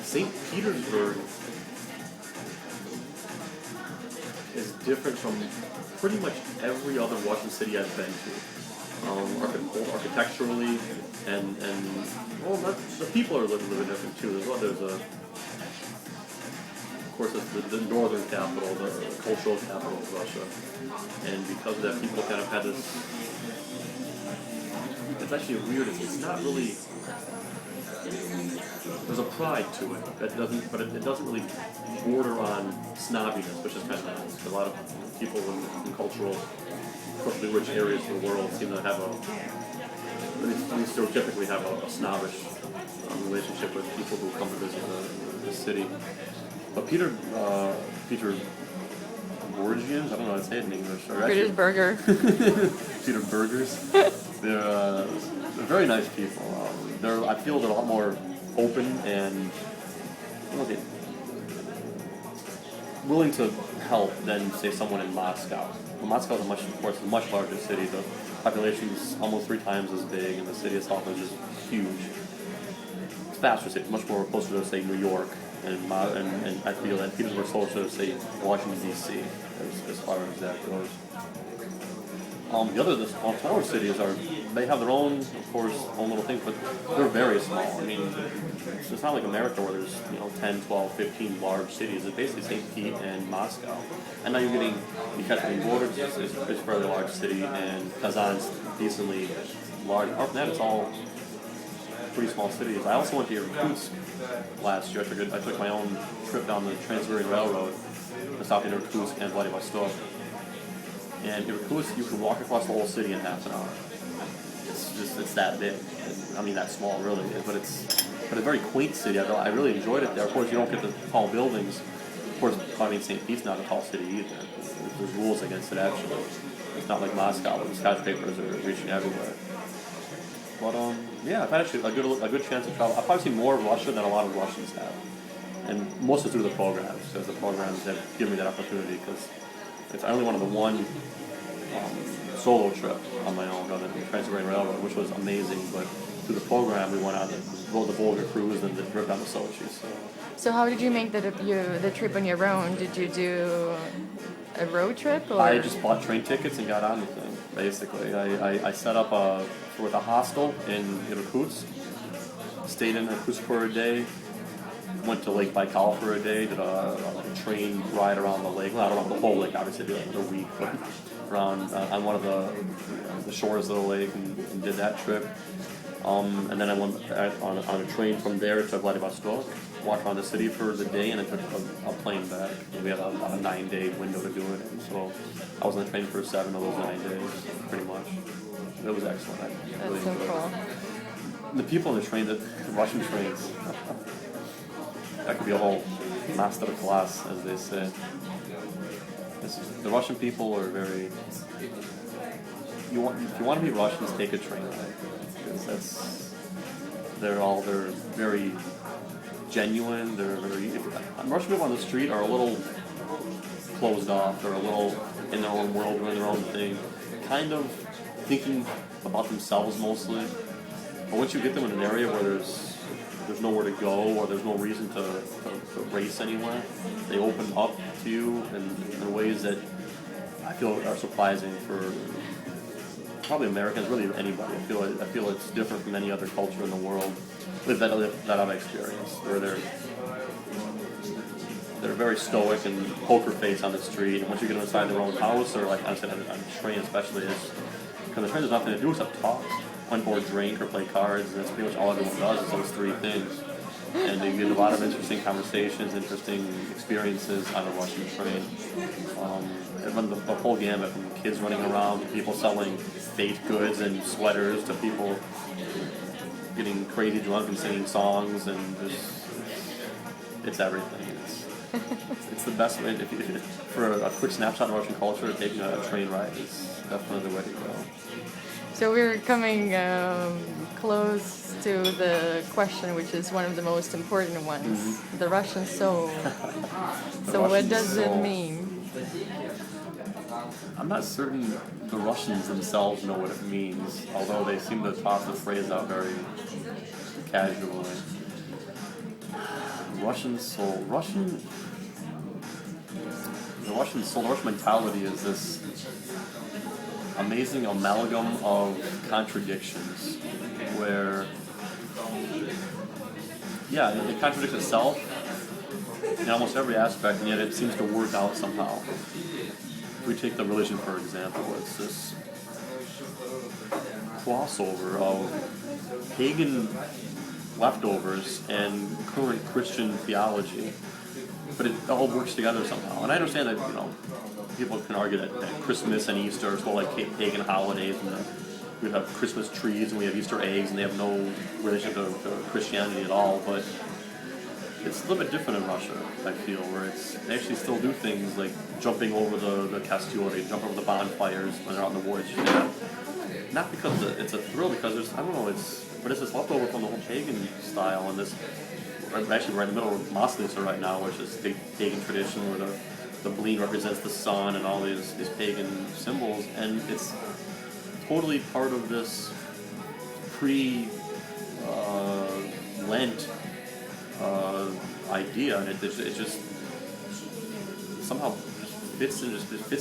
St. Petersburg is different from pretty much every other Russian city I've been to. Architecturally, and well, the people are a little bit different too. There's of course, it's the northern capital, the cultural capital of Russia, and because of that, people kind of had this. It's actually weird. It's not really. There's a pride to it that doesn't, but it doesn't really border on snobbiness, which is kind of nice. A lot of people in cultural, especially rich areas of the world, seem to have at least stereotypically have a snobbish relationship with people who come to visit the city. But Peter Borgians, I don't know how to say it in English. Petersburger. Peter Burgers. They're very nice people. I feel they're a lot more open and willing to help than, say, someone in Moscow. Well, Moscow is of course, a much larger city. The population is almost 3 times as big, and the city itself is just huge. It's faster city, much more closer to, say, New York, and I feel that Petersburg is closer to, say, Washington, D.C., as far as that goes. The smaller cities they have their own, of course, own little things, but they're very small. I mean, it's not like America where there's 10, 12, 15 large cities. It's basically St. Pete and Moscow. And now you're getting Yekaterinburg is a fairly large city, and Kazan's decently large. Apart from that, it's all pretty small cities. I also went to Irkutsk last year. I took my own trip down the Trans-Siberian Railroad. I stopped in Irkutsk and Vladivostok. And Irkutsk, you can walk across the whole city in half an hour. It's that big. I mean, that small, really. But it's a very quaint city. I really enjoyed it there. Of course, you don't get the tall buildings. Of course, St. Pete's not a tall city either. There's rules against it, actually. It's not like Moscow, where the skyscrapers are reaching everywhere. But yeah, I've had actually a good chance to travel. I've probably seen more of Russia than a lot of Russians have, and mostly through the programs, because the programs have given me that opportunity. Because I only went on the one solo trip on my own on the Trans-Siberian Railroad, which was amazing. But through the program, we went on the Volga cruise and the trip down to Sochi. So how did you make the trip on your own? Did you do a road trip? Or? I just bought train tickets and got on with it. Basically, I set up with a hostel in Irkutsk, stayed in Irkutsk for a day, went to Lake Baikal for a day, did a train ride around the lake. Well, I don't know the whole lake, obviously, did like a week, but around on one of the shores of the lake and did that trip. And then I went on a train from there to Vladivostok, walked around the city for the day, and then took a plane back. And we had a 9-day window to do it, and so I was on the train for 7 of those 9 days, pretty much. It was excellent. I really enjoyed it. The people on the train, the Russian trains, that could be a whole master class, as they say. The Russian people are very. If you want to be Russians, take a train ride. Because they're very genuine. Russian people on the street are a little closed off. They're a little in their own world, doing their own thing, kind of thinking about themselves mostly. But once you get them in an area where there's nowhere to go or there's no reason to race anywhere, they open up to you in ways that I feel are surprising for probably Americans, really anybody. I feel it's different from any other culture in the world that I've experienced, where they're very stoic and poker face on the street, and once you get inside their own house, or like I said on a train especially, because the train has nothing to do except talk, or drink or play cards, and that's pretty much all everyone does is those 3 things. And they get a lot of interesting conversations, interesting experiences on a Russian train. The whole gamut, from kids running around to people selling fake goods and sweaters to people getting crazy drunk and singing songs, and it's everything. It's the best way. For a quick snapshot of Russian culture, taking a train ride is definitely the way to go. So we're coming close to the question, which is one of the most important ones, the Russian soul. So what does it mean? I'm not certain the Russians themselves know what it means, although they seem to toss the phrase out very casually. Russian soul. The Russian soul, the Russian mentality is this amazing amalgam of contradictions where, yeah, it contradicts itself in almost every aspect, and yet it seems to work out somehow. If we take the religion, for example, it's this crossover of pagan leftovers and current Christian theology, but it all works together somehow. And I understand that, people can argue that Christmas and Easter are sort of like pagan holidays, and we have Christmas trees and we have Easter eggs, and they have no relation to Christianity at all. But it's a little bit different in Russia, I feel, where they actually still do things like jumping over the Castile, they jump over the bonfires when they're out in the woods. Not because it's a thrill, because there's, I don't know, it's this leftover from the whole pagan style, and this, actually we're in the middle of Maslenitsa right now, which is the pagan tradition where the bleen represents the sun and all these pagan symbols, and it's totally part of this pre-Lent idea, and it just somehow fits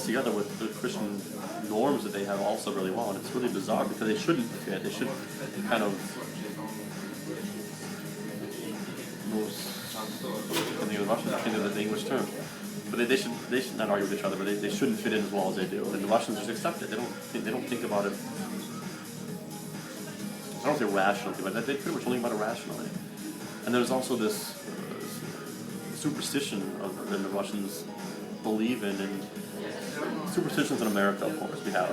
together with the Christian norms that they have also really well, and it's really bizarre because they shouldn't fit. They should kind of in the Russian, I think of the English term, but they should not argue with each other, but they shouldn't fit in as well as they do. And the Russians just accept it. They don't think about it. I don't say rationally, but they pretty much only think about it rationally. And there's also this superstition that the Russians believe in, and superstitions in America, of course. We have,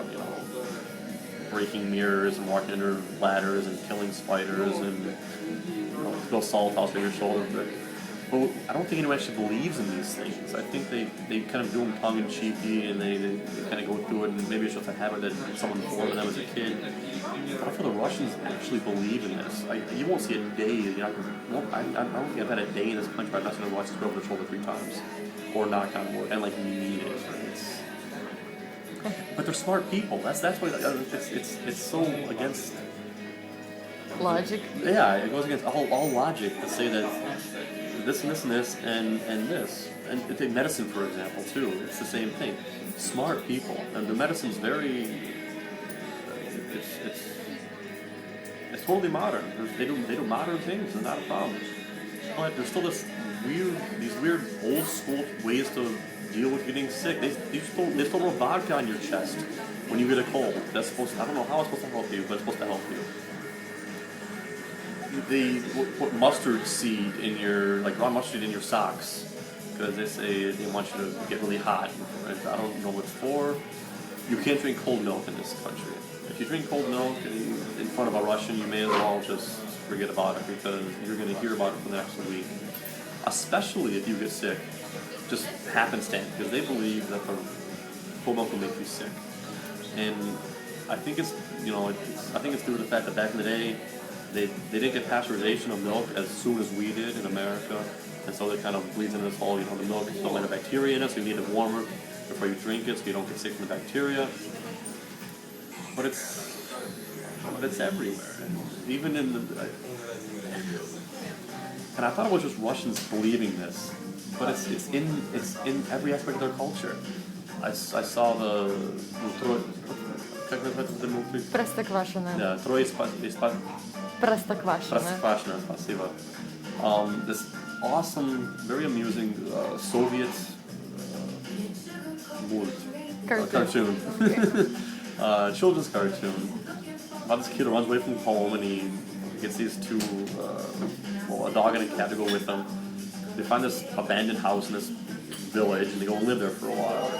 breaking mirrors and walking under ladders and killing spiders and throw salt out of your shoulder. But I don't think anyone actually believes in these things. I think they kind of do them tongue-in-cheeky, and they kind of go through it, and maybe it's just a habit that someone formed them as a kid. But I feel the Russians actually believe in this. You won't see a day. I don't think I've had a day in this country I've not seen a Russian go over the shoulder 3 times, or knock on wood, and mean it. But they're smart people. That's why it's so against logic. Yeah, it goes against all logic to say that this and this and this and this. And take medicine, for example, too. It's the same thing. Smart people, and the medicine's very. It's totally modern. They do modern things. It's not a problem. But there's still these weird old school ways to deal with getting sick. They still roll vodka on your chest when you get a cold. That's supposed to, I don't know how it's supposed to help you, but it's supposed to help you. They put mustard seed in your, raw mustard in your socks, because they want you to get really hot. I don't know what it's for. You can't drink cold milk in this country. If you drink cold milk in front of a Russian, you may as well just forget about it, because you're going to hear about it for the next week. Especially if you get sick, just happenstance, because they believe that the cold milk will make you sick. And I think it's due to the fact that back in the day, they didn't get pasteurization of milk as soon as we did in America, and so they kind of bleeds into this whole, the milk is still a bacteria in it, so you need it warmer before you drink it, so you don't get sick from the bacteria. But it's everywhere, even in the. And I thought it was just Russians believing this, but it's in every aspect of their culture. I saw the movie. Простоквашино. Yeah, Простоквашино, спасибо. This awesome, very amusing Soviet cartoon. Okay. Children's cartoon. About this kid who runs away from home, and he gets these two, a dog and a cat to go with them. They find this abandoned house in this village, and they go and live there for a while.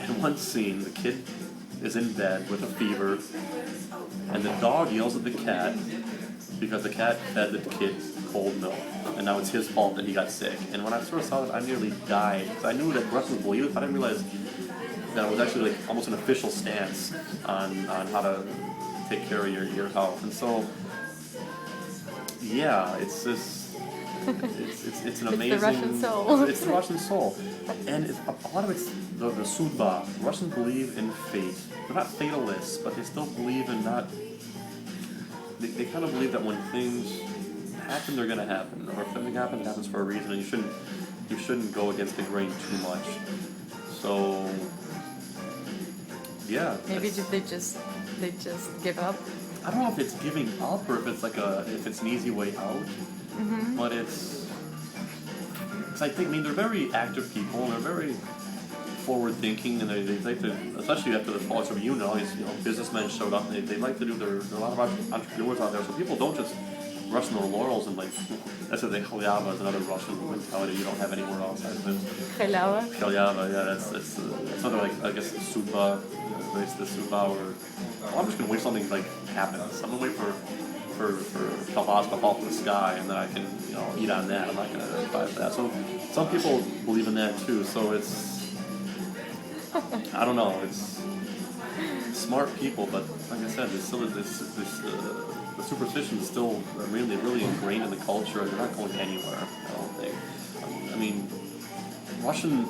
In one scene, the kid is in bed with a fever, and the dog yells at the cat because the cat fed the kid cold milk, and now it's his fault that he got sick. And when I sort of saw that, I nearly died, because I knew that Russians believed it, but I didn't realize that it was actually almost an official stance on how to take care of your health. And so, yeah, it's this. It's an amazing. It's the Russian soul. It's the Russian soul, and a lot of it's the sudba. Russians believe in fate. They're not fatalists, but they still believe in not. They kind of believe that when things happen, they're gonna happen. Or if something happens, it happens for a reason, and you shouldn't go against the grain too much. So yeah. Maybe they just give up. I don't know if it's giving up or if it's if it's an easy way out. But it's I think, I mean, they're very active people, and they're very forward-thinking, and they like to, especially after the fall of all these businessmen showed up, and they like to do there are a lot of entrepreneurs out there, so people don't just rest on their laurels and, like, that's what they Khalyava is another Russian mentality you don't have anywhere else. Khalyava, yeah, that's another, like, I guess, Suba, race the Suba, or, well, I'm just going to wait something, like, happens. I'm going to wait for Kalbas to fall from the sky, and then I can, eat on that. I'm not going to buy that. So some people believe in that too. So it's, I don't know. It's smart people, but like I said, there's still the superstition is still really, really ingrained in the culture, and they're not going anywhere. I don't think. I mean, Russian.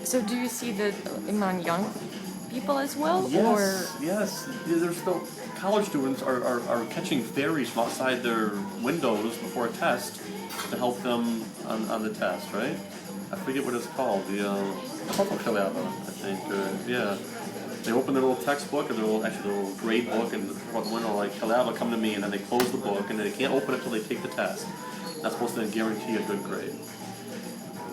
So do you see that among young people as well? Yes. There's still college students are catching fairies from outside their windows before a test to help them on the test, right? I forget what it's called. The I think. Yeah. They open their little textbook or their little grade book, and front window like, Khalyava, come to me, and then they close the book, and they can't open it until they take the test. That's supposed to guarantee a good grade.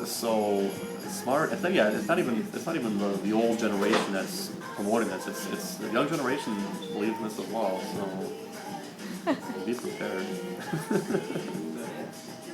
So smart. I think it's not even the old generation that's promoting this. It's the young generation believes in this as well. So be prepared.